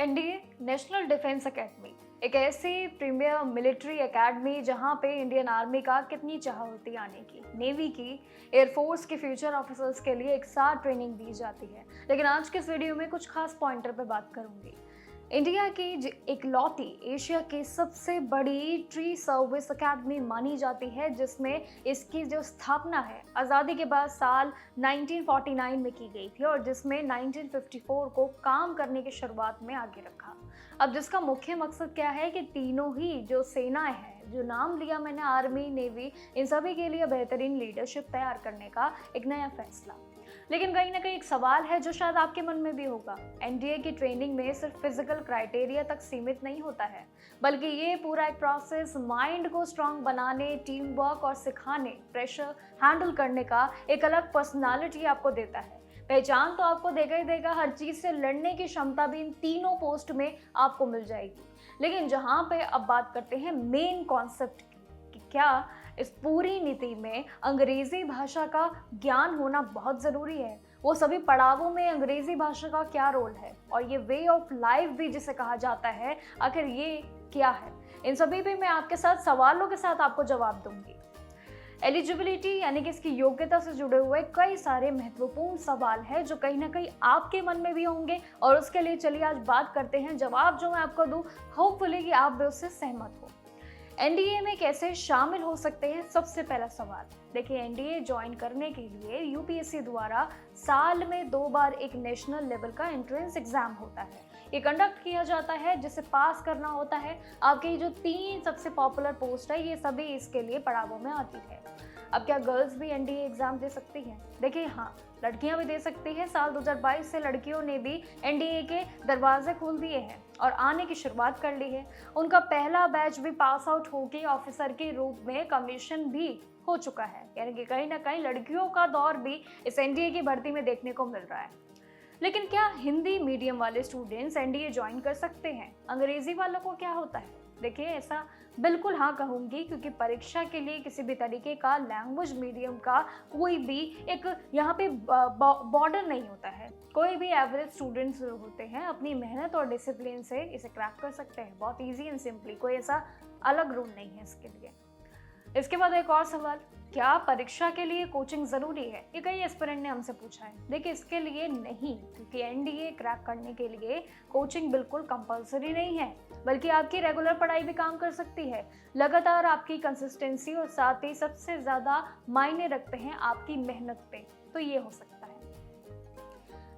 NDA national defence academy एक ऐसी premiere military academy जहां पे इंडियन आर्मी का कितनी चाह होती है आने की, नेवी की, एयरफोर्स के फ्यूचर ऑफिसर्स के लिए एक साथ ट्रेनिंग दी जाती है। लेकिन आज के इस वीडियो में कुछ खास पॉइंटर पे बात करूंगी। इंडिया की इकलौती एशिया की सबसे बड़ी ट्री सर्विस एकेडमी मानी जाती है, जिसमें इसकी जो स्थापना है आज़ादी के बाद साल 1949 में की गई थी और जिसमें 1954 को काम करने की शुरुआत में आगे रखा। अब जिसका मुख्य मकसद क्या है कि तीनों ही जो सेनाएं हैं, जो नाम लिया मैंने, आर्मी, नेवी, इन सभी के लिए बेहतरीन लीडरशिप तैयार करने का एक नया फैसला। लेकिन कहीं ना कहीं एक सवाल है जो शायद आपके मन में भी होगा। एनडीए की ट्रेनिंग में सिर्फ फिजिकल क्राइटेरिया तक सीमित नहीं होता है, बल्कि ये पूरा एक प्रोसेस माइंड को स्ट्रांग बनाने, टीम वर्क और सिखाने, प्रेशर हैंडल करने का एक अलग पर्सनालिटी आपको देता है। पहचान तो आपको देगा ही देगा, हर चीज से लड़ने की क्षमता भी इन तीनों पोस्ट में आपको मिल जाएगी। लेकिन जहां पे अब बात करते हैं मेन कॉन्सेप्ट कि क्या इस पूरी नीति में अंग्रेजी भाषा का ज्ञान होना बहुत ज़रूरी है। वो सभी पड़ावों में अंग्रेजी भाषा का क्या रोल है, और ये वे ऑफ लाइफ भी जिसे कहा जाता है, आखिर ये क्या है, इन सभी पे मैं आपके साथ सवालों के साथ आपको जवाब दूंगी। एलिजिबिलिटी यानी कि इसकी योग्यता से जुड़े हुए कई सारे महत्वपूर्ण सवाल हैं जो कहीं ना कहीं आपके मन में भी होंगे, और उसके लिए चलिए आज बात करते हैं। जवाब जो मैं आपको दूं, होपफुली कि आप भी उससे सहमत हो। एनडीए में कैसे शामिल हो सकते हैं? सबसे पहला सवाल देखिए, एनडीए ज्वाइन करने के लिए यूपीएससी द्वारा साल में 2 बार एक नेशनल लेवल का एंट्रेंस एग्जाम होता है। ये कंडक्ट किया जाता है, जिसे पास करना होता है। आपकी जो 3 सबसे पॉपुलर पोस्ट है, ये सभी इसके लिए पड़ावों में आती है। अब क्या गर्ल्स भी एनडीए एग्जाम दे सकती हैं? देखिए हाँ, लड़कियां भी दे सकती हैं। साल 2022 से लड़कियों ने भी एनडीए के दरवाजे खोल दिए हैं और आने की शुरुआत कर ली है। उनका पहला बैच भी पास आउट होकर ऑफिसर के रूप में कमीशन भी हो चुका है। यानी कि कहीं ना कहीं लड़कियों का दौर भी इस एनडीए की भर्ती में देखने को मिल रहा है। लेकिन क्या हिंदी मीडियम वाले स्टूडेंट्स एनडीए ज्वाइन कर सकते हैं? अंग्रेजी वालों को क्या होता है? देखिए, ऐसा बिल्कुल हाँ कहूँगी, क्योंकि परीक्षा के लिए किसी भी तरीके का लैंग्वेज मीडियम का कोई भी एक यहाँ पे बॉर्डर नहीं होता है। कोई भी एवरेज स्टूडेंट्स जो होते हैं अपनी मेहनत और डिसिप्लिन से इसे क्रैक कर सकते हैं, बहुत इजी एंड सिंपली। कोई ऐसा अलग रूल नहीं है इसके लिए। इसके बाद एक और सवाल, क्या परीक्षा के लिए कोचिंग जरूरी है? ये कई एस्पिरेंट ने हमसे पूछा है। देखिए, इसके लिए नहीं, क्योंकि एनडीए क्रैक करने के लिए कोचिंग बिल्कुल कंपलसरी नहीं है, बल्कि आपकी रेगुलर पढ़ाई भी काम कर सकती है। लगातार आपकी कंसिस्टेंसी और साथ ही सबसे ज्यादा मायने रखते हैं आपकी मेहनत पे, तो ये हो सकता है।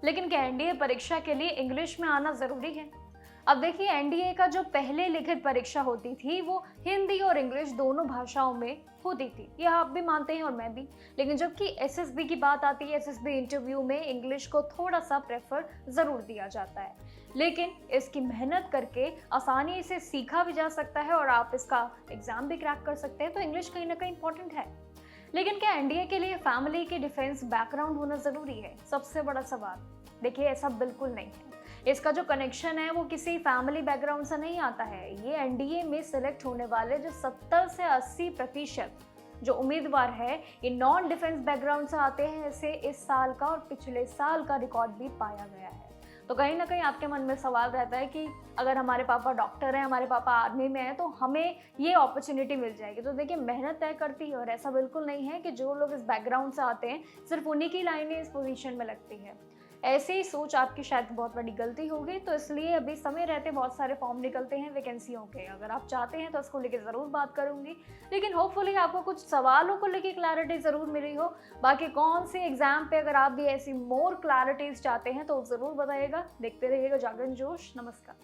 लेकिन क्या एनडीए परीक्षा के लिए इंग्लिश में आना जरूरी है? अब देखिए, एनडीए का जो पहले लिखित परीक्षा होती थी वो हिंदी और इंग्लिश दोनों भाषाओं में होती थी। यह आप भी मानते हैं और मैं भी। लेकिन जबकि एसएसबी की बात आती है, एसएसबी इंटरव्यू में इंग्लिश को थोड़ा सा प्रेफर जरूर दिया जाता है। लेकिन इसकी मेहनत करके आसानी से सीखा भी जा सकता है और आप इसका एग्जाम भी क्रैक कर सकते हैं, तो इंग्लिश कहीं ना कहीं इंपॉर्टेंट है। लेकिन क्या एनडीए के लिए फैमिली के डिफेंस बैकग्राउंड होना जरूरी है? सबसे बड़ा सवाल। देखिए, ऐसा बिल्कुल नहीं है। इसका जो कनेक्शन है वो किसी फैमिली बैकग्राउंड से नहीं आता है। ये एनडीए में सिलेक्ट होने वाले जो 70 से 80% जो उम्मीदवार है, ये नॉन डिफेंस बैकग्राउंड से आते हैं। ऐसे इस साल का और पिछले साल का रिकॉर्ड भी पाया गया है। तो कहीं ना कहीं आपके मन में सवाल रहता है कि अगर हमारे पापा डॉक्टर हैं, हमारे पापा आर्मी में हैं, तो हमें ये अपॉर्चुनिटी मिल जाएगी। तो देखिए, मेहनत तय करती है, और ऐसा बिल्कुल नहीं है कि जो लोग इस बैकग्राउंड से आते हैं सिर्फ उन्हीं की लाइनें इस पोजीशन में लगती है। ऐसे ही सोच आपकी शायद बहुत बड़ी गलती होगी। तो इसलिए अभी समय रहते बहुत सारे फॉर्म निकलते हैं वैकेंसियों के। अगर आप चाहते हैं तो उसको लेके ज़रूर बात करूंगी। लेकिन होपफुली आपको कुछ सवालों को लेके क्लैरिटी ज़रूर मिली हो। बाकी कौन से एग्जाम पे अगर आप भी ऐसी मोर क्लैरिटीज चाहते हैं तो ज़रूर बताइएगा। देखते रहिएगा जागरण जोश। नमस्कार।